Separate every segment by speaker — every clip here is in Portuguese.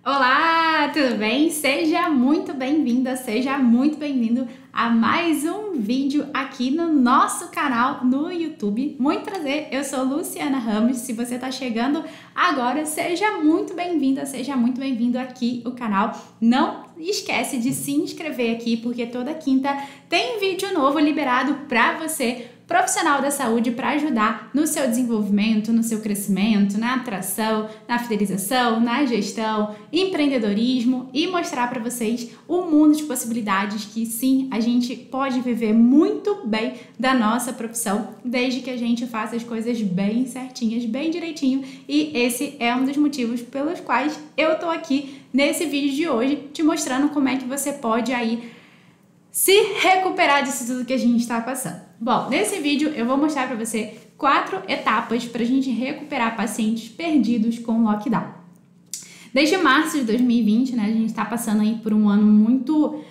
Speaker 1: Olá, tudo bem? Seja muito bem-vinda, seja muito bem-vindo a mais um vídeo aqui no nosso canal no YouTube. Muito prazer, eu sou Luciana Ramos. Se você está chegando agora, seja muito bem-vinda, seja muito bem-vindo aqui no canal. Não esquece de se inscrever aqui, porque toda quinta tem vídeo novo liberado para você, profissional da saúde, para ajudar no seu desenvolvimento, no seu crescimento, na atração, na fidelização, na gestão, empreendedorismo e mostrar para vocês o mundo de possibilidades que sim, a gente pode viver muito bem da nossa profissão, desde que a gente faça as coisas bem certinhas, bem direitinho, e esse é um dos motivos pelos quais eu tô aqui nesse vídeo de hoje, te mostrando como é que você pode aí se recuperar disso tudo que a gente está passando. Bom, nesse vídeo eu vou mostrar para você 4 etapas para a gente recuperar pacientes perdidos com lockdown. Desde março de 2020, né, a gente está passando aí por um ano muito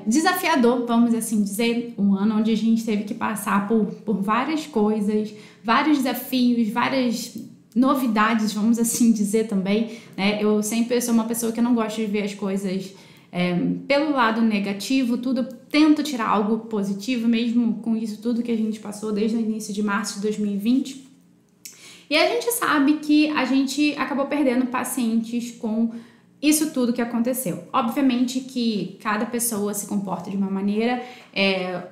Speaker 1: desafiador, vamos assim dizer, um ano onde a gente teve que passar por várias coisas, vários desafios, várias novidades, vamos assim dizer também, né? Eu sempre sou uma pessoa que não gosta de ver as coisas pelo lado negativo, tudo tento tirar algo positivo, mesmo com isso tudo que a gente passou desde o início de março de 2020. E a gente sabe que a gente acabou perdendo pacientes com isso tudo que aconteceu. Obviamente que cada pessoa se comporta de uma maneira,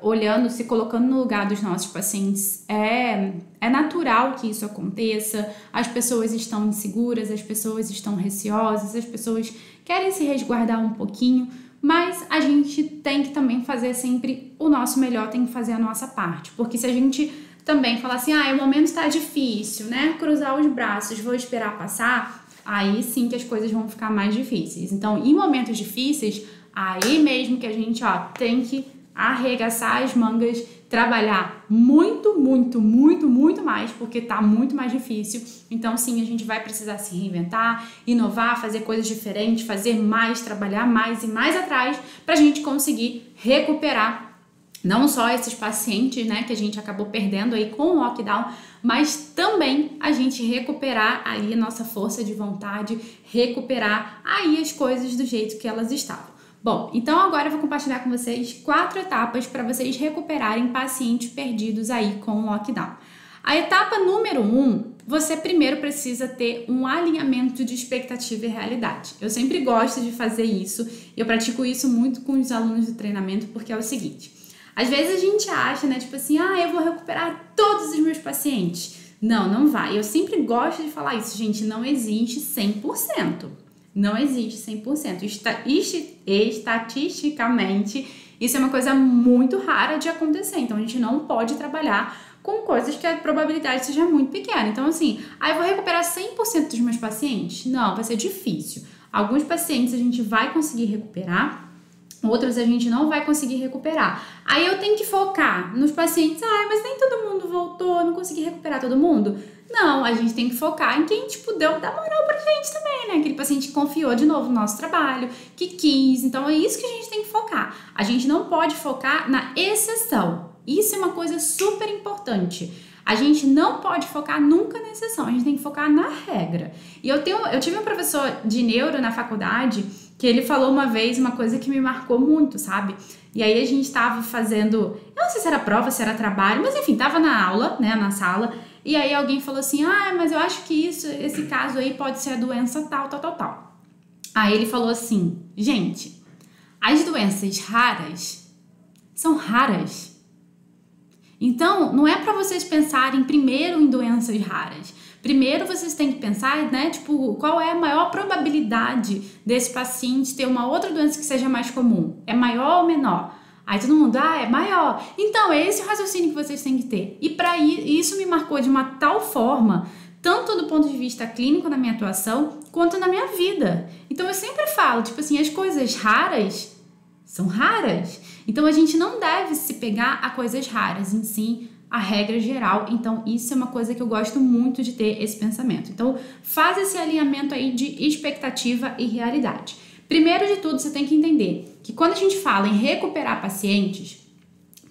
Speaker 1: olhando, se colocando no lugar dos nossos pacientes, é natural que isso aconteça. As pessoas estão inseguras, as pessoas estão receosas, as pessoas querem se resguardar um pouquinho, mas a gente tem que também fazer sempre o nosso melhor, tem que fazer a nossa parte, porque se a gente também falar assim, o momento está difícil, né, cruzar os braços, vou esperar passar, aí sim que as coisas vão ficar mais difíceis. Então, em momentos difíceis, aí mesmo que a gente tem que arregaçar as mangas, trabalhar muito, muito, muito, muito mais, porque tá muito mais difícil. Então, sim, a gente vai precisar se reinventar, inovar, fazer coisas diferentes, fazer mais, trabalhar mais e mais atrás pra gente conseguir recuperar não só esses pacientes, né, que a gente acabou perdendo aí com o lockdown, mas também a gente recuperar aí a nossa força de vontade, recuperar aí as coisas do jeito que elas estavam. Bom, então agora eu vou compartilhar com vocês 4 etapas para vocês recuperarem pacientes perdidos aí com o lockdown. A etapa número 1, você primeiro precisa ter um alinhamento de expectativa e realidade. Eu sempre gosto de fazer isso, eu pratico isso muito com os alunos do treinamento, porque é o seguinte: às vezes a gente acha, né, tipo assim, eu vou recuperar todos os meus pacientes. Não, não vai. Eu sempre gosto de falar isso, gente, não existe 100%. Não existe 100%. Estatisticamente, isso é uma coisa muito rara de acontecer. Então, a gente não pode trabalhar com coisas que a probabilidade seja muito pequena. Então, assim, eu vou recuperar 100% dos meus pacientes? Não, vai ser difícil. Alguns pacientes a gente vai conseguir recuperar, outros a gente não vai conseguir recuperar. Aí eu tenho que focar nos pacientes. Mas nem todo mundo voltou, não consegui recuperar todo mundo. Não, a gente tem que focar em quem, deu da moral pra gente também, né? Aquele paciente que confiou de novo no nosso trabalho, que quis. Então, é isso que a gente tem que focar. A gente não pode focar na exceção. Isso é uma coisa super importante. A gente não pode focar nunca na exceção, a gente tem que focar na regra. E eu tive um professor de neuro na faculdade que ele falou uma vez uma coisa que me marcou muito, sabe? E aí a gente tava fazendo, eu não sei se era prova, se era trabalho, mas enfim, tava na aula, né, na sala, e aí alguém falou assim, mas eu acho que esse caso aí pode ser a doença tal. Aí ele falou assim, gente, as doenças raras são raras. Então, não é para vocês pensarem primeiro em doenças raras. Primeiro vocês têm que pensar, né, qual é a maior probabilidade desse paciente ter uma outra doença que seja mais comum? É maior ou menor? Aí todo mundo, é maior. Então, é esse o raciocínio que vocês têm que ter. E para isso me marcou de uma tal forma, tanto do ponto de vista clínico na minha atuação, quanto na minha vida. Então, eu sempre falo, as coisas raras são raras. Então, a gente não deve se pegar a coisas raras, em si, a regra geral. Então, isso é uma coisa que eu gosto muito de ter esse pensamento. Então, faz esse alinhamento aí de expectativa e realidade. Primeiro de tudo, você tem que entender que quando a gente fala em recuperar pacientes,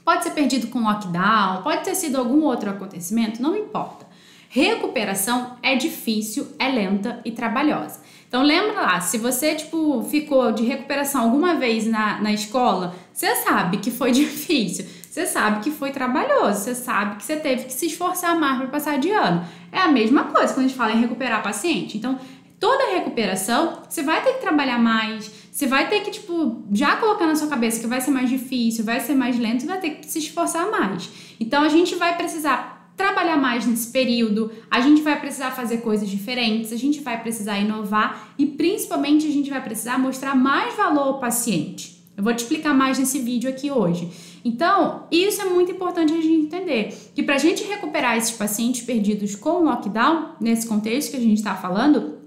Speaker 1: pode ser perdido com lockdown, pode ter sido algum outro acontecimento, não importa. Recuperação é difícil, é lenta e trabalhosa. Então lembra lá, se você tipo ficou de recuperação alguma vez na escola, você sabe que foi difícil, você sabe que foi trabalhoso, você sabe que você teve que se esforçar mais para passar de ano. É a mesma coisa quando a gente fala em recuperar paciente. Então, toda recuperação, você vai ter que trabalhar mais, você vai ter que, tipo, já colocar na sua cabeça que vai ser mais difícil, vai ser mais lento, você vai ter que se esforçar mais. Então, a gente vai precisar trabalhar mais nesse período, a gente vai precisar fazer coisas diferentes, a gente vai precisar inovar e, principalmente, a gente vai precisar mostrar mais valor ao paciente. Eu vou te explicar mais nesse vídeo aqui hoje. Então, isso é muito importante a gente entender, que para a gente recuperar esses pacientes perdidos com o lockdown, nesse contexto que a gente está falando,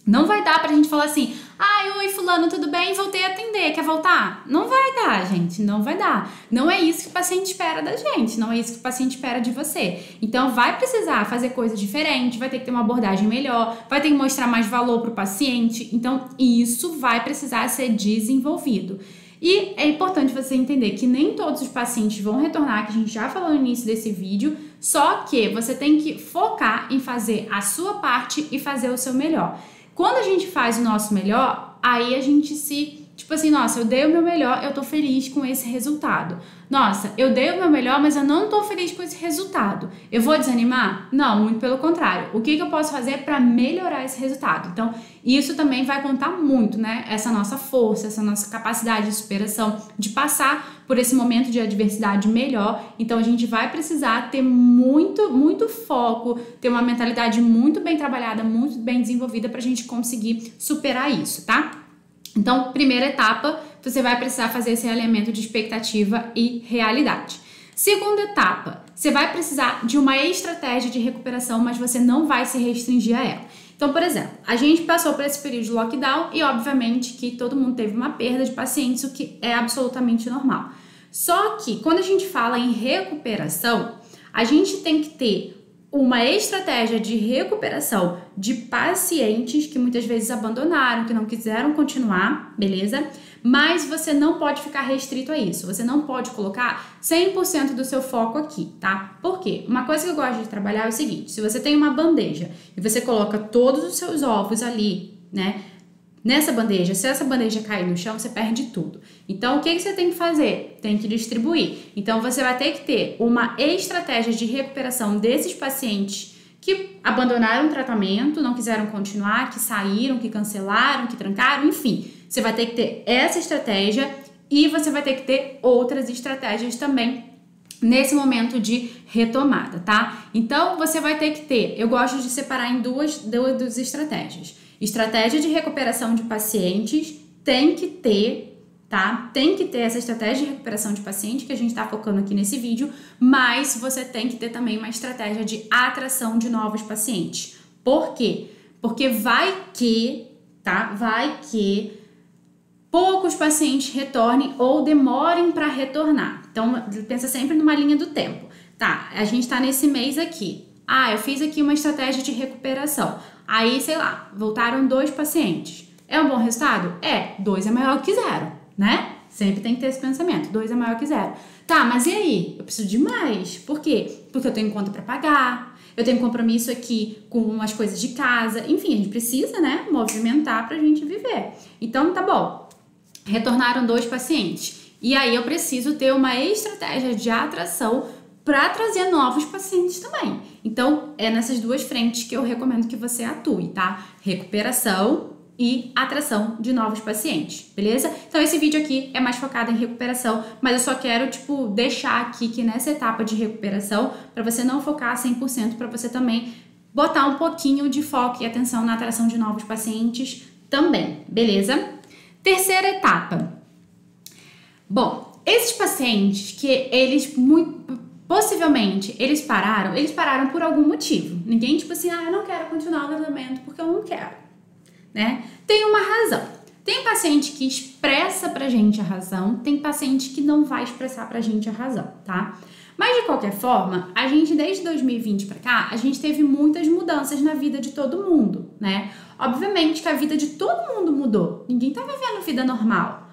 Speaker 1: não vai dar pra gente falar assim, oi fulano, tudo bem? Voltei a atender, quer voltar? Não vai dar, gente, não vai dar. Não é isso que o paciente espera da gente, não é isso que o paciente espera de você. Então vai precisar fazer coisas diferentes, vai ter que ter uma abordagem melhor, vai ter que mostrar mais valor pro paciente. Então isso vai precisar ser desenvolvido. E é importante você entender que nem todos os pacientes vão retornar, que a gente já falou no início desse vídeo, só que você tem que focar em fazer a sua parte e fazer o seu melhor. Quando a gente faz o nosso melhor, aí a gente tipo assim, nossa, eu dei o meu melhor, eu tô feliz com esse resultado. Nossa, eu dei o meu melhor, mas eu não tô feliz com esse resultado. Eu vou desanimar? Não, muito pelo contrário. O que eu posso fazer para melhorar esse resultado? Então, isso também vai contar muito, né? Essa nossa força, essa nossa capacidade de superação, de passar por esse momento de adversidade melhor. Então, a gente vai precisar ter muito foco, ter uma mentalidade muito bem trabalhada, muito bem desenvolvida para a gente conseguir superar isso, tá? Então, primeira etapa, você vai precisar fazer esse alinhamento de expectativa e realidade. Segunda etapa, você vai precisar de uma estratégia de recuperação, mas você não vai se restringir a ela. Então, por exemplo, a gente passou por esse período de lockdown e, obviamente, que todo mundo teve uma perda de pacientes, o que é absolutamente normal. Só que, quando a gente fala em recuperação, a gente tem que ter uma estratégia de recuperação de pacientes que muitas vezes abandonaram, que não quiseram continuar, beleza? Mas você não pode ficar restrito a isso, você não pode colocar 100% do seu foco aqui, tá? Por quê? Uma coisa que eu gosto de trabalhar é o seguinte, se você tem uma bandeja e você coloca todos os seus ovos ali, né? Nessa bandeja, se essa bandeja cair no chão, você perde tudo. Então, o que você tem que fazer? Tem que distribuir. Então, você vai ter que ter uma estratégia de recuperação desses pacientes que abandonaram o tratamento, não quiseram continuar, que saíram, que cancelaram, que trancaram, enfim. Você vai ter que ter essa estratégia e você vai ter que ter outras estratégias também nesse momento de retomada, tá? Então, você vai ter que ter, eu gosto de separar em duas estratégias. Estratégia de recuperação de pacientes tem que ter, tá? Tem que ter essa estratégia de recuperação de paciente que a gente tá focando aqui nesse vídeo, mas você tem que ter também uma estratégia de atração de novos pacientes. Por quê? Porque vai que poucos pacientes retornem ou demorem para retornar. Então, pensa sempre numa linha do tempo. Tá, a gente tá nesse mês aqui. Eu fiz aqui uma estratégia de recuperação. Aí, sei lá, voltaram 2 pacientes. É um bom resultado? 2 é maior que 0, né? Sempre tem que ter esse pensamento. 2 é maior que 0. Tá, mas e aí? Eu preciso de mais. Por quê? Porque eu tenho conta para pagar, eu tenho compromisso aqui com as coisas de casa. Enfim, a gente precisa, né, movimentar pra gente viver. Então, tá bom. Retornaram 2 pacientes. E aí, eu preciso ter uma estratégia de atração para trazer novos pacientes também. Então, é nessas duas frentes que eu recomendo que você atue, tá? Recuperação e atração de novos pacientes, beleza? Então, esse vídeo aqui é mais focado em recuperação, mas eu só quero, deixar aqui que nessa etapa de recuperação, para você não focar 100%, para você também botar um pouquinho de foco e atenção na atração de novos pacientes também, beleza? Terceira etapa. Bom, esses pacientes que eles possivelmente eles pararam por algum motivo. Ninguém eu não quero continuar o tratamento porque eu não quero, né? Tem uma razão. Tem paciente que expressa pra gente a razão, tem paciente que não vai expressar pra gente a razão, tá? Mas de qualquer forma, a gente desde 2020 pra cá, a gente teve muitas mudanças na vida de todo mundo, né? Obviamente que a vida de todo mundo mudou. Ninguém tá vivendo vida normal,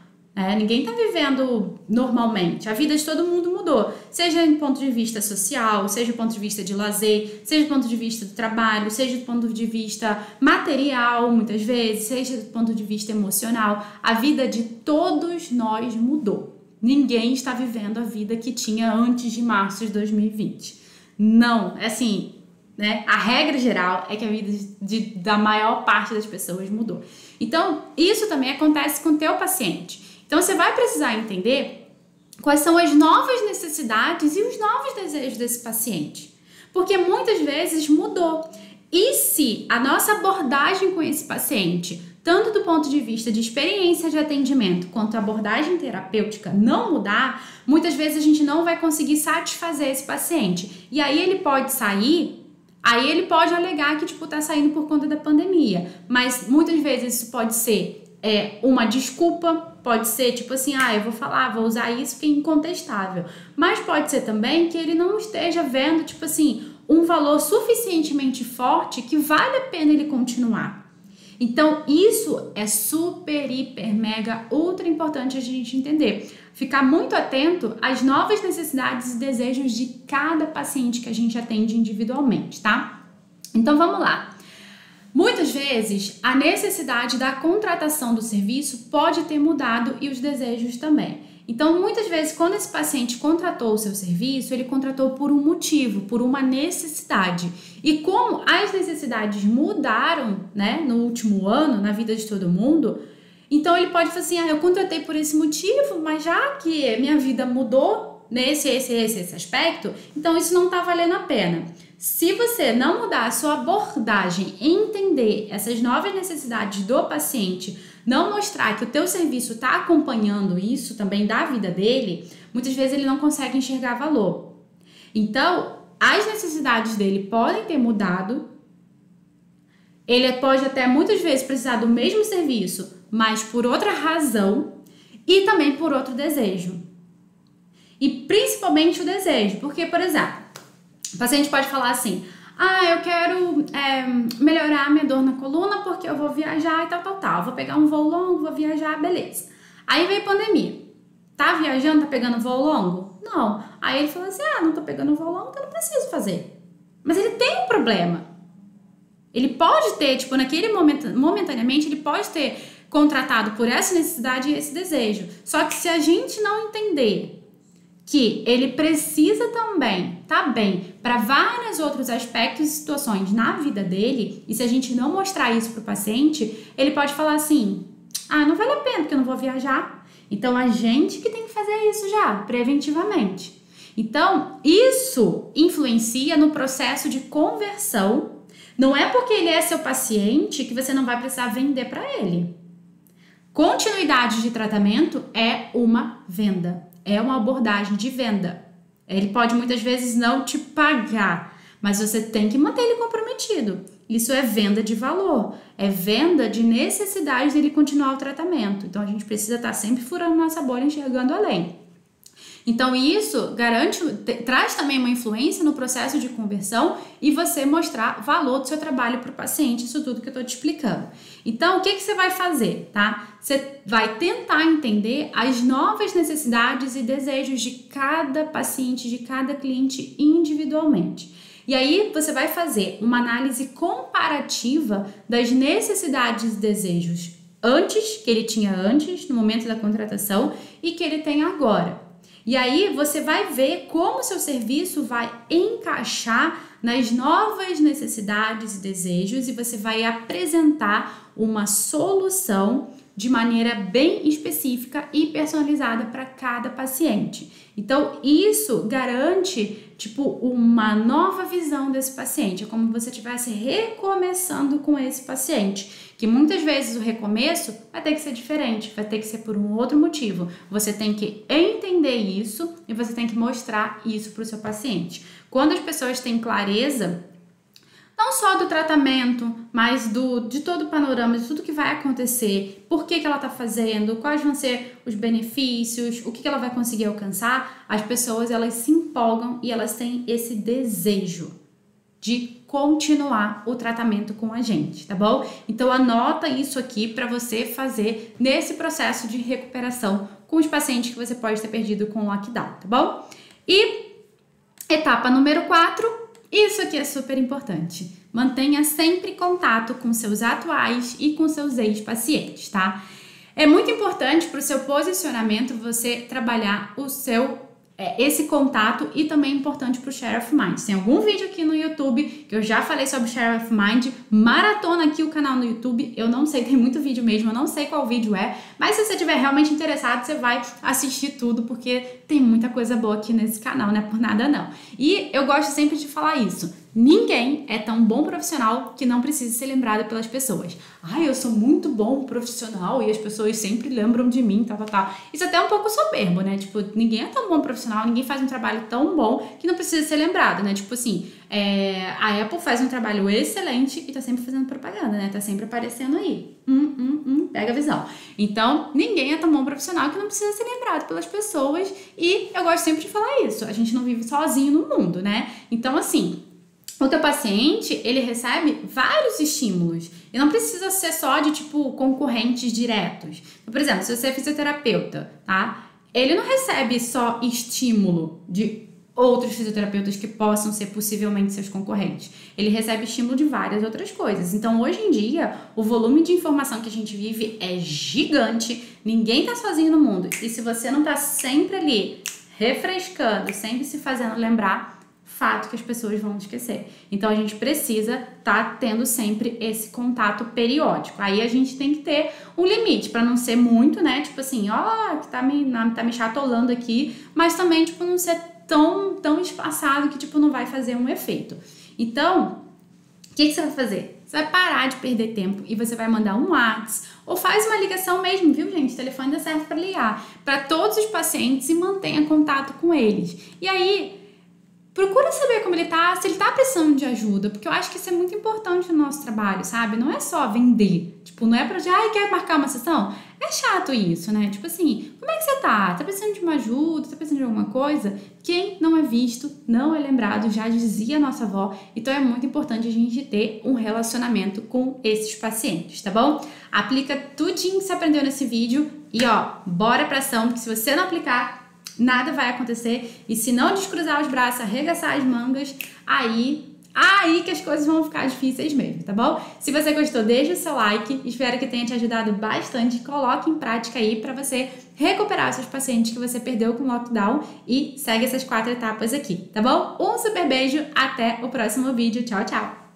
Speaker 1: Ninguém está vivendo normalmente. A vida de todo mundo mudou. Seja do ponto de vista social, seja do ponto de vista de lazer, seja do ponto de vista do trabalho, seja do ponto de vista material, muitas vezes, seja do ponto de vista emocional. A vida de todos nós mudou. Ninguém está vivendo a vida que tinha antes de março de 2020. Não, assim, a regra geral é que a vida da maior parte das pessoas mudou. Então, isso também acontece com o teu paciente. Então, você vai precisar entender quais são as novas necessidades e os novos desejos desse paciente. Porque muitas vezes mudou. E se a nossa abordagem com esse paciente, tanto do ponto de vista de experiência de atendimento quanto a abordagem terapêutica não mudar, muitas vezes a gente não vai conseguir satisfazer esse paciente. E aí ele pode sair, aí ele pode alegar que tá saindo por conta da pandemia. Mas muitas vezes isso pode ser uma desculpa, pode ser eu vou usar isso que é incontestável. Mas pode ser também que ele não esteja vendo, um valor suficientemente forte que vale a pena ele continuar. Então, isso é super, hiper, mega, ultra importante a gente entender. Ficar muito atento às novas necessidades e desejos de cada paciente que a gente atende individualmente, tá? Então, vamos lá. Muitas vezes, a necessidade da contratação do serviço pode ter mudado e os desejos também. Então, muitas vezes, quando esse paciente contratou o seu serviço, ele contratou por um motivo, por uma necessidade. E como as necessidades mudaram, no último ano, na vida de todo mundo, então ele pode falar assim, eu contratei por esse motivo, mas já que minha vida mudou nesse aspecto, então isso não está valendo a pena. Se você não mudar a sua abordagem, entender essas novas necessidades do paciente, não mostrar que o teu serviço está acompanhando isso também da vida dele, muitas vezes ele não consegue enxergar valor. Então, as necessidades dele podem ter mudado, ele pode até muitas vezes precisar do mesmo serviço, mas por outra razão e também por outro desejo. E principalmente o desejo, porque, por exemplo, o paciente pode falar assim, eu quero melhorar a minha dor na coluna porque eu vou viajar e tal. Vou pegar um voo longo, vou viajar, beleza. Aí veio pandemia. Tá viajando, tá pegando voo longo? Não. Aí ele falou assim, não tô pegando voo longo, então não preciso fazer. Mas ele tem um problema. Ele pode ter, naquele momento, momentaneamente, ele pode ter contratado por essa necessidade e esse desejo. Só que se a gente não entender que ele precisa também estar bem para vários outros aspectos e situações na vida dele, e se a gente não mostrar isso para o paciente, ele pode falar assim, não vale a pena porque eu não vou viajar. Então, a gente que tem que fazer isso já, preventivamente. Então, isso influencia no processo de conversão. Não é porque ele é seu paciente que você não vai precisar vender para ele. Continuidade de tratamento é uma venda. É uma abordagem de venda. Ele pode muitas vezes não te pagar, mas você tem que manter ele comprometido. Isso é venda de valor, é venda de necessidade dele continuar o tratamento. Então, a gente precisa estar sempre furando nossa bolha, enxergando além. Então, isso traz também uma influência no processo de conversão e você mostrar valor do seu trabalho para o paciente, isso tudo que eu estou te explicando. Então, o que você vai fazer, tá? Você vai tentar entender as novas necessidades e desejos de cada paciente, de cada cliente individualmente. E aí, você vai fazer uma análise comparativa das necessidades e desejos que ele tinha antes, no momento da contratação, e que ele tem agora. E aí você vai ver como o seu serviço vai encaixar nas novas necessidades e desejos e você vai apresentar uma solução de maneira bem específica e personalizada para cada paciente. Então, isso garante, uma nova visão desse paciente. É como se você estivesse recomeçando com esse paciente. Que muitas vezes o recomeço vai ter que ser diferente, vai ter que ser por um outro motivo. Você tem que entender isso e você tem que mostrar isso para o seu paciente. Quando as pessoas têm clareza, não só do tratamento, mas de todo o panorama, de tudo que vai acontecer, por que ela está fazendo, quais vão ser os benefícios, o que ela vai conseguir alcançar, as pessoas elas se empolgam e elas têm esse desejo de continuar o tratamento com a gente, tá bom? Então anota isso aqui para você fazer nesse processo de recuperação com os pacientes que você pode ter perdido com o lockdown, tá bom? E etapa número 4, isso aqui é super importante. Mantenha sempre contato com seus atuais e com seus ex-pacientes, tá? É muito importante para o seu posicionamento você trabalhar esse contato e também é importante para o Share of Mind. Tem algum vídeo aqui no YouTube que eu já falei sobre Share of Mind, maratona aqui o canal no YouTube, eu não sei, tem muito vídeo mesmo, eu não sei qual vídeo é, mas se você estiver realmente interessado, você vai assistir tudo, porque tem muita coisa boa aqui nesse canal, não é por nada não. E eu gosto sempre de falar isso, ninguém é tão bom profissional que não precisa ser lembrado pelas pessoas. Eu sou muito bom profissional e as pessoas sempre lembram de mim, tal. Isso até é um pouco soberbo, né? Tipo, ninguém é tão bom profissional, ninguém faz um trabalho tão bom que não precisa ser lembrado, né? Tipo assim, a Apple faz um trabalho excelente e tá sempre fazendo propaganda, né? Tá sempre aparecendo aí. Pega a visão. Então, ninguém é tão bom profissional que não precisa ser lembrado pelas pessoas e eu gosto sempre de falar isso. A gente não vive sozinho no mundo, né? Então, assim, o teu paciente, ele recebe vários estímulos e não precisa ser só de, tipo, concorrentes diretos. Então, por exemplo, se você é fisioterapeuta, tá? Ele não recebe só estímulo de outros fisioterapeutas que possam ser possivelmente seus concorrentes. Ele recebe estímulo de várias outras coisas. Então, hoje em dia, o volume de informação que a gente vive é gigante. Ninguém tá sozinho no mundo. E se você não tá sempre ali refrescando, sempre se fazendo lembrar, fato que as pessoas vão esquecer. Então, a gente precisa estar tendo sempre esse contato periódico. Aí, a gente tem que ter um limite, para não ser muito, né? Tipo assim, que tá me chatolando aqui, mas também, tipo, não ser tão espaçado que, tipo, não vai fazer um efeito. Então, o que você vai fazer? Você vai parar de perder tempo e você vai mandar um WhatsApp ou faz uma ligação mesmo, viu, gente? O telefone ainda serve para ligar para todos os pacientes e mantenha contato com eles. E aí, procura saber como ele tá, se ele tá precisando de ajuda, porque eu acho que isso é muito importante no nosso trabalho, sabe? Não é só vender, tipo, não é pra dizer, quer marcar uma sessão? É chato isso, né? Tipo assim, como é que você tá? Tá precisando de uma ajuda? Tá precisando de alguma coisa? Quem não é visto, não é lembrado, já dizia a nossa avó. Então é muito importante a gente ter um relacionamento com esses pacientes, tá bom? Aplica tudinho que você aprendeu nesse vídeo e bora pra ação, porque se você não aplicar, nada vai acontecer. E se não descruzar os braços, arregaçar as mangas, aí que as coisas vão ficar difíceis mesmo, tá bom? Se você gostou, deixa o seu like. Espero que tenha te ajudado bastante. Coloque em prática aí para você recuperar seus pacientes que você perdeu com o lockdown e segue essas 4 etapas aqui, tá bom? Um super beijo, até o próximo vídeo. Tchau, tchau!